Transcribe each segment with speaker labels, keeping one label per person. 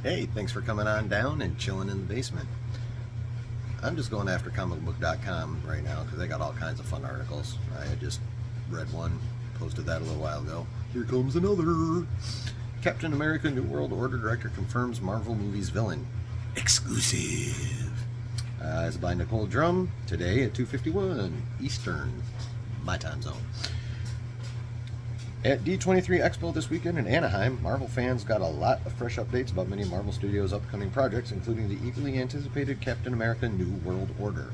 Speaker 1: Hey, thanks for coming on down and chilling in the basement. I'm just going after comicbook.com right now because they got all kinds of fun articles. I had just read one, posted that a little while ago. Here comes another. Captain America New World Order director confirms Marvel movie's villain. Exclusive. It's by Nicole Drum, today at 2:51 Eastern, my time zone. At D23 Expo this weekend in Anaheim, Marvel fans got a lot of fresh updates about many Marvel Studios' upcoming projects, including the eagerly anticipated Captain America New World Order.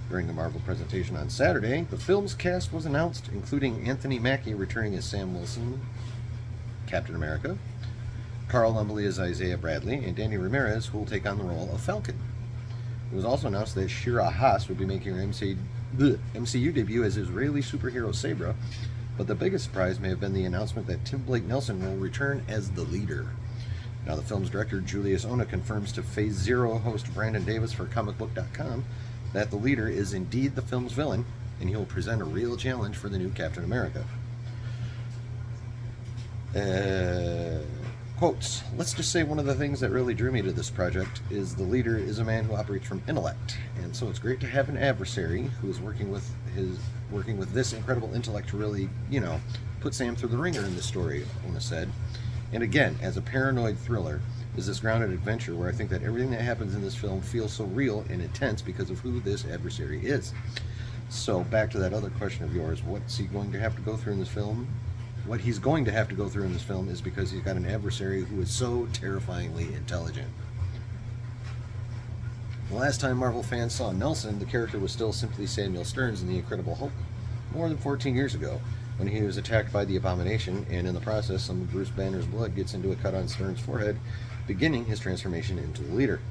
Speaker 1: During the Marvel presentation on Saturday, the film's cast was announced, including Anthony Mackie returning as Sam Wilson, Captain America, Carl Lumbly as Isaiah Bradley, and Danny Ramirez, who will take on the role of Falcon. It was also announced that Shira Haas would be making her MCU debut as Israeli superhero Sabra, but the biggest surprise may have been the announcement that Tim Blake Nelson will return as the leader. Now, the film's director, Julius Ona, confirms to Phase Zero host Brandon Davis for comicbook.com that the leader is indeed the film's villain, and he will present a real challenge for the new Captain America. Quotes, let's just say one of the things that really drew me to this project is the leader is a man who operates from intellect, and so it's great to have an adversary who is working with this incredible intellect to really, put Sam through the ringer in this story, Ona said. And again, as a paranoid thriller, is this grounded adventure where I think that everything that happens in this film feels so real and intense because of who this adversary is. So back to that other question of yours, what's he going to have to go through in this film? What he's going to have to go through in this film is because he's got an adversary who is so terrifyingly intelligent. The last time Marvel fans saw Nelson, the character was still simply Samuel Stearns in The Incredible Hulk, more than 14 years ago, when he was attacked by the Abomination, and in the process, some of Bruce Banner's blood gets into a cut on Stearns' forehead, beginning his transformation into the leader.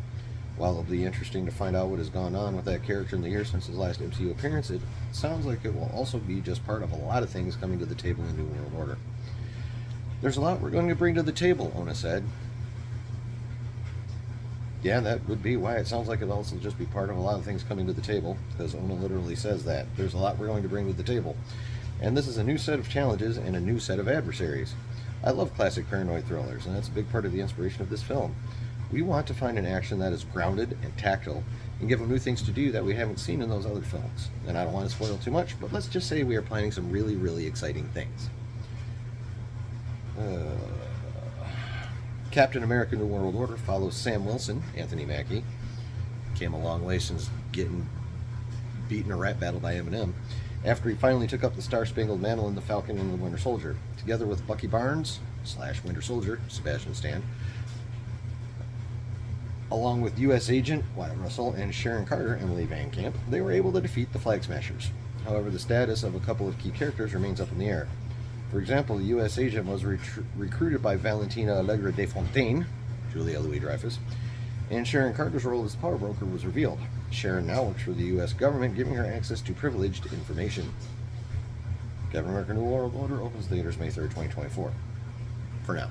Speaker 1: While it'll be interesting to find out what has gone on with that character in the years since his last MCU appearance, it sounds like it will also be just part of a lot of things coming to the table in New World Order. There's a lot we're going to bring to the table, Ona said. Yeah, that would be why it sounds like it'll also just be part of a lot of things coming to the table, because Ona literally says that. There's a lot we're going to bring to the table. And this is a new set of challenges and a new set of adversaries. I love classic paranoid thrillers, and that's a big part of the inspiration of this film. We want to find an action that is grounded and tactile and give them new things to do that we haven't seen in those other films. And I don't want to spoil too much, but let's just say we are planning some really, really exciting things. Captain America New World Order follows Sam Wilson, Anthony Mackie. Came a long way since getting beaten a rap battle by Eminem, after he finally took up the Star-Spangled Mantle in The Falcon and the Winter Soldier, together with Bucky Barnes / Winter Soldier, Sebastian Stan, along with U.S. Agent Wyatt Russell and Sharon Carter, Emily Van Camp. They were able to defeat the Flag Smashers. However, the status of a couple of key characters remains up in the air. For example, the U.S. Agent was recruited by Valentina Allegra de Fontaine, Julia Louis-Dreyfus, and Sharon Carter's role as power broker was revealed. Sharon now works for the U.S. government, giving her access to privileged information. Captain America New World Order opens theaters May 3rd, 2024. For now.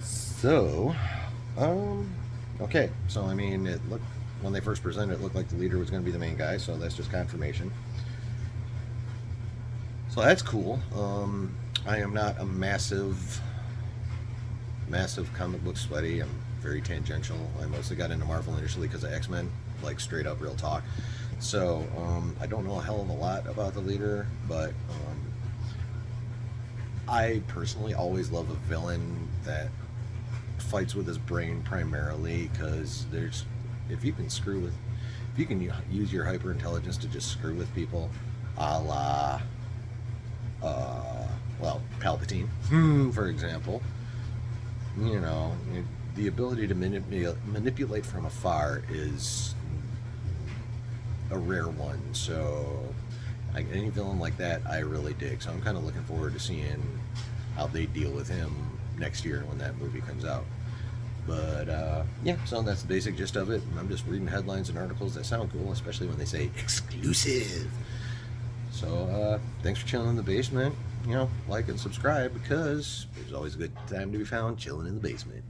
Speaker 1: So, okay, so I mean, when they first presented it, looked like the leader was going to be the main guy, so that's just confirmation. So that's cool. I am not a massive comic book sweaty. I'm very tangential. I mostly got into Marvel initially because of X-Men, like straight up real talk. So I don't know a hell of a lot about the leader, but I personally always love a villain that fights with his brain primarily, because if you can use your hyper intelligence to just screw with people, a la Palpatine, for example, the ability to manipulate from afar is a rare one. So any villain like that I really dig, so I'm kind of looking forward to seeing how they deal with him next year when that movie comes out. But yeah, so that's the basic gist of it. I'm just reading headlines and articles that sound cool, especially when they say exclusive. So thanks for chilling in the basement. Like and subscribe, because there's always a good time to be found chilling in the basement.